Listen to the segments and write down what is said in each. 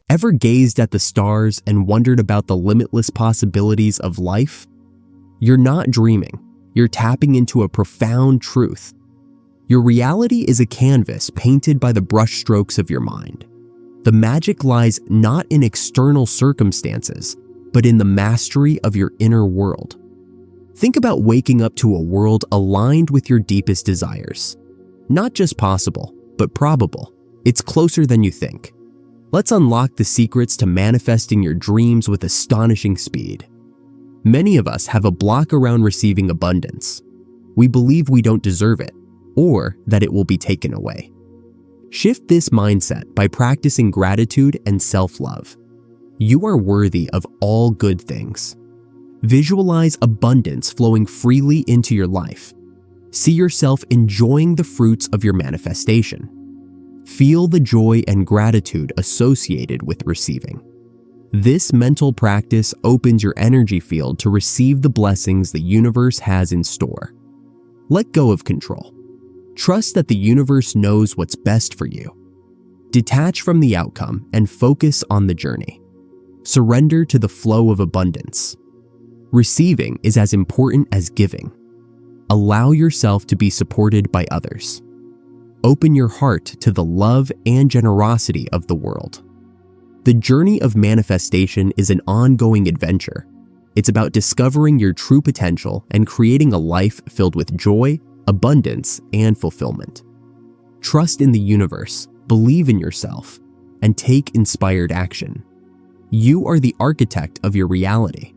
Ever gazed at the stars and wondered about the limitless possibilities of life? You're not dreaming. You're tapping into a profound truth. Your reality is a canvas painted by the brushstrokes of your mind. The magic lies not in external circumstances, but in the mastery of your inner world. Think about waking up to a world aligned with your deepest desires. Not just possible, but probable. It's closer than you think. Let's unlock the secrets to manifesting your dreams with astonishing speed. Many of us have a block around receiving abundance. We believe we don't deserve it, or that it will be taken away. Shift this mindset by practicing gratitude and self-love. You are worthy of all good things. Visualize abundance flowing freely into your life. See yourself enjoying the fruits of your manifestation. Feel the joy and gratitude associated with receiving. This mental practice opens your energy field to receive the blessings the universe has in store. Let go of control. Trust that the universe knows what's best for you. Detach from the outcome and focus on the journey. Surrender to the flow of abundance. Receiving is as important as giving. Allow yourself to be supported by others. Open your heart to the love and generosity of the world. The journey of manifestation is an ongoing adventure. It's about discovering your true potential and creating a life filled with joy, abundance, and fulfillment. Trust in the universe, believe in yourself, and take inspired action. You are the architect of your reality.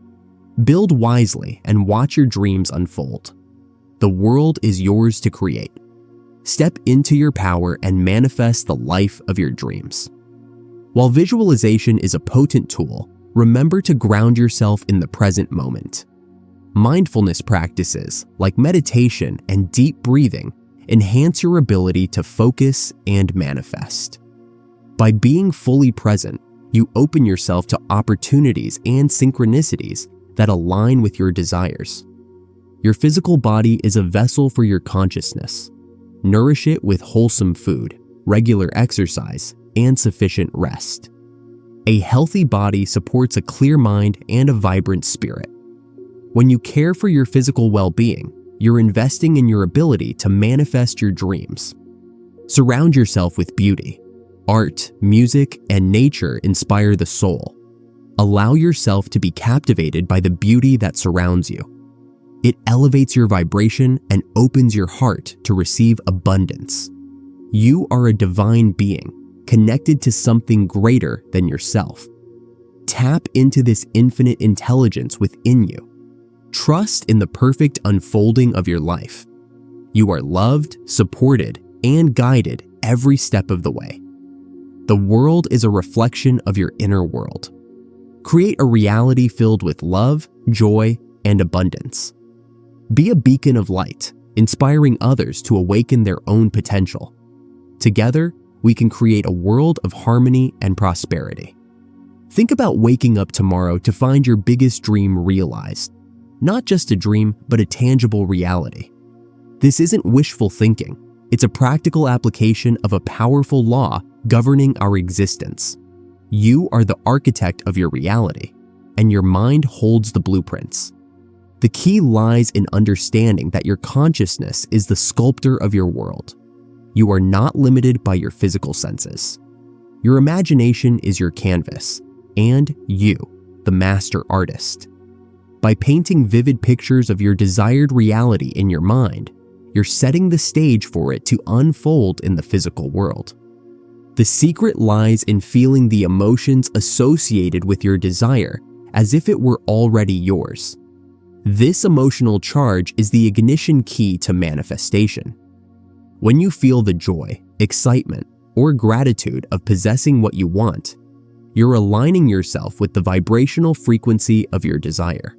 Build wisely and watch your dreams unfold. The world is yours to create. Step into your power and manifest the life of your dreams. While visualization is a potent tool, remember to ground yourself in the present moment. Mindfulness practices like meditation and deep breathing enhance your ability to focus and manifest. By being fully present, you open yourself to opportunities and synchronicities that align with your desires. Your physical body is a vessel for your consciousness. Nourish it with wholesome food, regular exercise, and sufficient rest. A healthy body supports a clear mind and a vibrant spirit. When you care for your physical well-being, you're investing in your ability to manifest your dreams. Surround yourself with beauty. Art, music, and nature inspire the soul. Allow yourself to be captivated by the beauty that surrounds you. It elevates your vibration and opens your heart to receive abundance. You are a divine being, connected to something greater than yourself. Tap into this infinite intelligence within you. Trust in the perfect unfolding of your life. You are loved, supported, and guided every step of the way. The world is a reflection of your inner world. Create a reality filled with love, joy, and abundance. Be a beacon of light, inspiring others to awaken their own potential. Together, we can create a world of harmony and prosperity. Think about waking up tomorrow to find your biggest dream realized. Not just a dream, but a tangible reality. This isn't wishful thinking. It's a practical application of a powerful law governing our existence. You are the architect of your reality, and your mind holds the blueprints. The key lies in understanding that your consciousness is the sculptor of your world. You are not limited by your physical senses. Your imagination is your canvas, and you, the master artist. By painting vivid pictures of your desired reality in your mind, you're setting the stage for it to unfold in the physical world. The secret lies in feeling the emotions associated with your desire as if it were already yours. This emotional charge is the ignition key to manifestation. When you feel the joy, excitement, or gratitude of possessing what you want, you're aligning yourself with the vibrational frequency of your desire.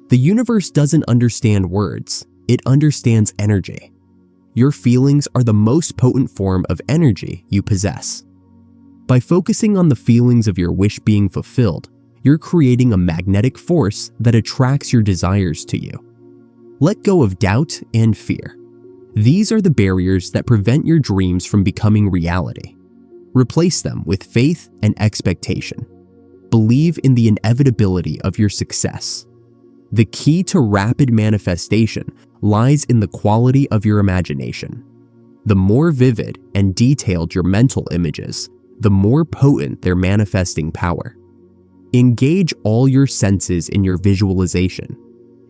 The universe doesn't understand words, it understands energy. Your feelings are the most potent form of energy you possess. By focusing on the feelings of your wish being fulfilled, you're creating a magnetic force that attracts your desires to you. Let go of doubt and fear. These are the barriers that prevent your dreams from becoming reality. Replace them with faith and expectation. Believe in the inevitability of your success. The key to rapid manifestation lies in the quality of your imagination. The more vivid and detailed your mental images, the more potent their manifesting power. Engage all your senses in your visualization.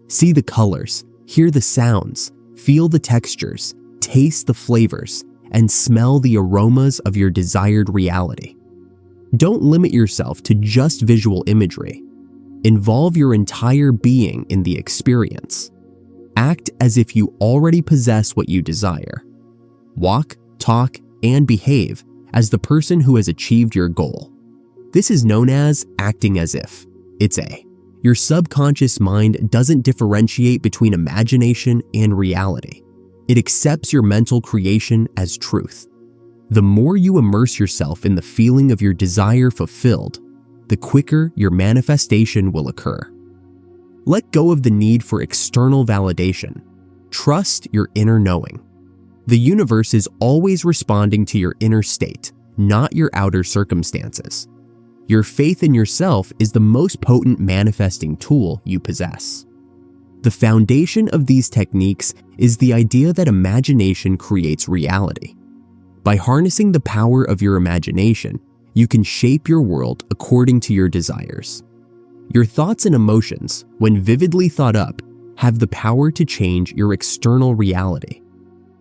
See the colors, hear the sounds, feel the textures, taste the flavors, and smell the aromas of your desired reality. Don't limit yourself to just visual imagery. Involve your entire being in the experience. Act as if you already possess what you desire. Walk, talk, and behave as the person who has achieved your goal. This is known as acting as if. Your subconscious mind doesn't differentiate between imagination and reality. It accepts your mental creation as truth. The more you immerse yourself in the feeling of your desire fulfilled, the quicker your manifestation will occur. Let go of the need for external validation. Trust your inner knowing. The universe is always responding to your inner state, not your outer circumstances. Your faith in yourself is the most potent manifesting tool you possess. The foundation of these techniques is the idea that imagination creates reality. By harnessing the power of your imagination, you can shape your world according to your desires. Your thoughts and emotions, when vividly thought up, have the power to change your external reality.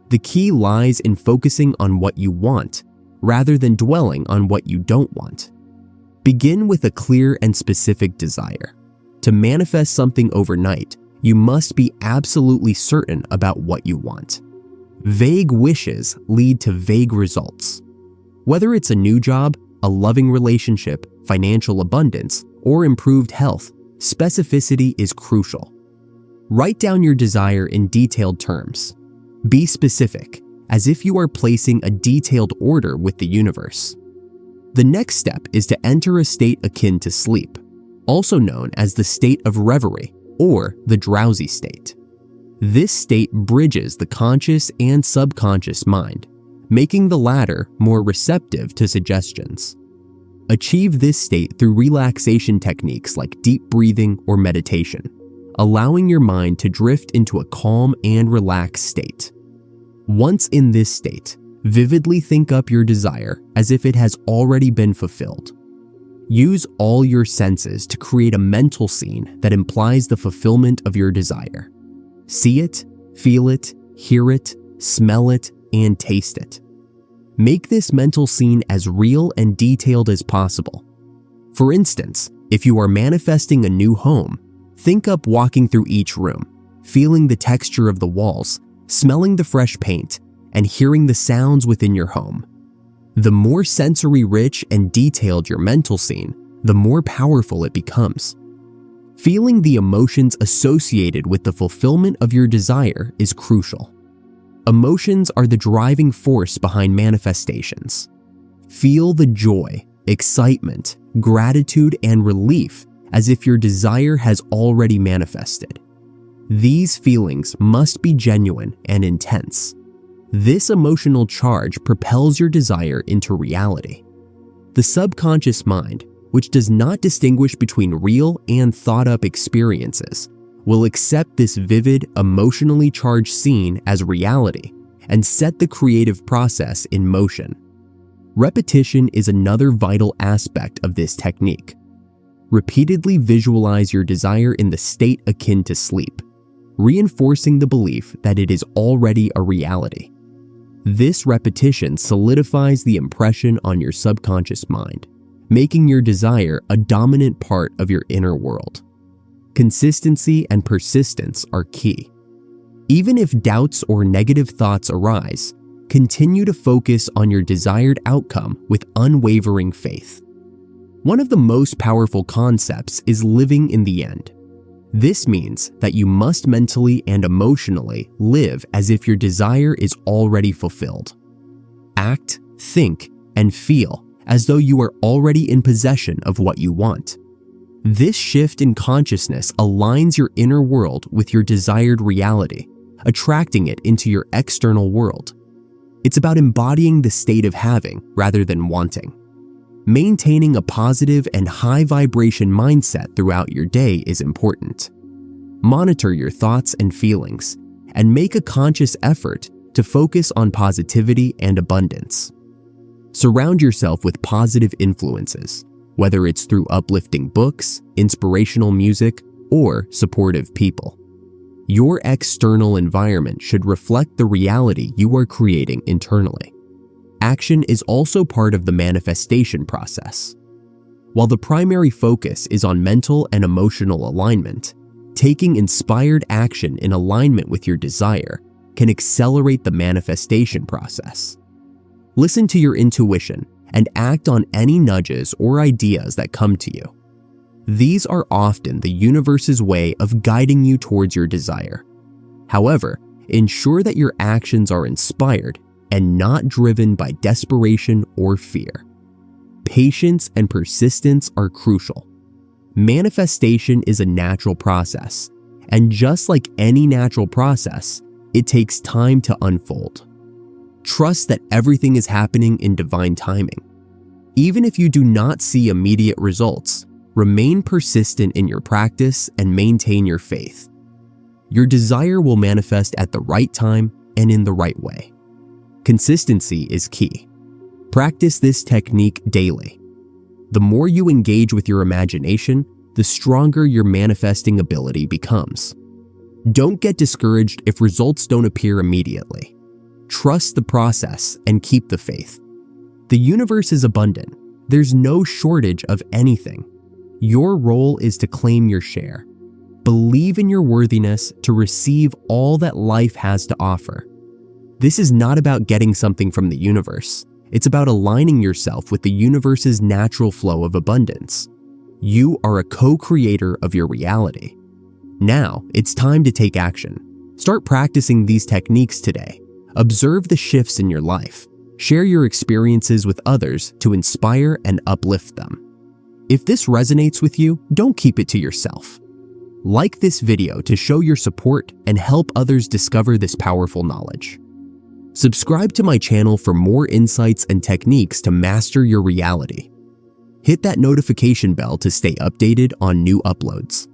The key lies in focusing on what you want, rather than dwelling on what you don't want. Begin with a clear and specific desire. To manifest something overnight, you must be absolutely certain about what you want. Vague wishes lead to vague results. Whether it's a new job, a loving relationship, financial abundance, or improved health, specificity is crucial. Write down your desire in detailed terms. Be specific, as if you are placing a detailed order with the universe. The next step is to enter a state akin to sleep, also known as the state of reverie or the drowsy state. This state bridges the conscious and subconscious mind, making the latter more receptive to suggestions. Achieve this state through relaxation techniques like deep breathing or meditation, allowing your mind to drift into a calm and relaxed state. Once in this state, vividly think up your desire as if it has already been fulfilled. Use all your senses to create a mental scene that implies the fulfillment of your desire. See it, feel it, hear it, smell it, and taste it. Make this mental scene as real and detailed as possible. For instance, if you are manifesting a new home, think up walking through each room, feeling the texture of the walls, smelling the fresh paint, and hearing the sounds within your home. The more sensory-rich and detailed your mental scene, the more powerful it becomes. Feeling the emotions associated with the fulfillment of your desire is crucial. Emotions are the driving force behind manifestations. Feel the joy, excitement, gratitude, and relief as if your desire has already manifested. These feelings must be genuine and intense. This emotional charge propels your desire into reality. The subconscious mind, which does not distinguish between real and thought-up experiences, will accept this vivid, emotionally charged scene as reality and set the creative process in motion. Repetition is another vital aspect of this technique. Repeatedly visualize your desire in the state akin to sleep, reinforcing the belief that it is already a reality. This repetition solidifies the impression on your subconscious mind, making your desire a dominant part of your inner world. Consistency and persistence are key. Even if doubts or negative thoughts arise, continue to focus on your desired outcome with unwavering faith. One of the most powerful concepts is living in the end. This means that you must mentally and emotionally live as if your desire is already fulfilled. Act, think, and feel as though you are already in possession of what you want. This shift in consciousness aligns your inner world with your desired reality, attracting it into your external world. It's about embodying the state of having rather than wanting. Maintaining a positive and high vibration mindset throughout your day is important. Monitor your thoughts and feelings, and make a conscious effort to focus on positivity and abundance. Surround yourself with positive influences, whether it's through uplifting books, inspirational music, or supportive people. Your external environment should reflect the reality you are creating internally. Action is also part of the manifestation process. While the primary focus is on mental and emotional alignment, taking inspired action in alignment with your desire can accelerate the manifestation process. Listen to your intuition and act on any nudges or ideas that come to you. These are often the universe's way of guiding you towards your desire. However, ensure that your actions are inspired and not driven by desperation or fear. Patience and persistence are crucial. Manifestation is a natural process, and just like any natural process, it takes time to unfold. Trust that everything is happening in divine timing. Even if you do not see immediate results, remain persistent in your practice and maintain your faith. Your desire will manifest at the right time and in the right way. Consistency is key. Practice this technique daily. The more you engage with your imagination, the stronger your manifesting ability becomes. Don't get discouraged if results don't appear immediately. Trust the process and keep the faith. The universe is abundant. There's no shortage of anything. Your role is to claim your share. Believe in your worthiness to receive all that life has to offer. This is not about getting something from the universe. It's about aligning yourself with the universe's natural flow of abundance. You are a co-creator of your reality. Now, it's time to take action. Start practicing these techniques today. Observe the shifts in your life. Share your experiences with others to inspire and uplift them. If this resonates with you, don't keep it to yourself. Like this video to show your support and help others discover this powerful knowledge. Subscribe to my channel for more insights and techniques to master your reality. Hit that notification bell to stay updated on new uploads.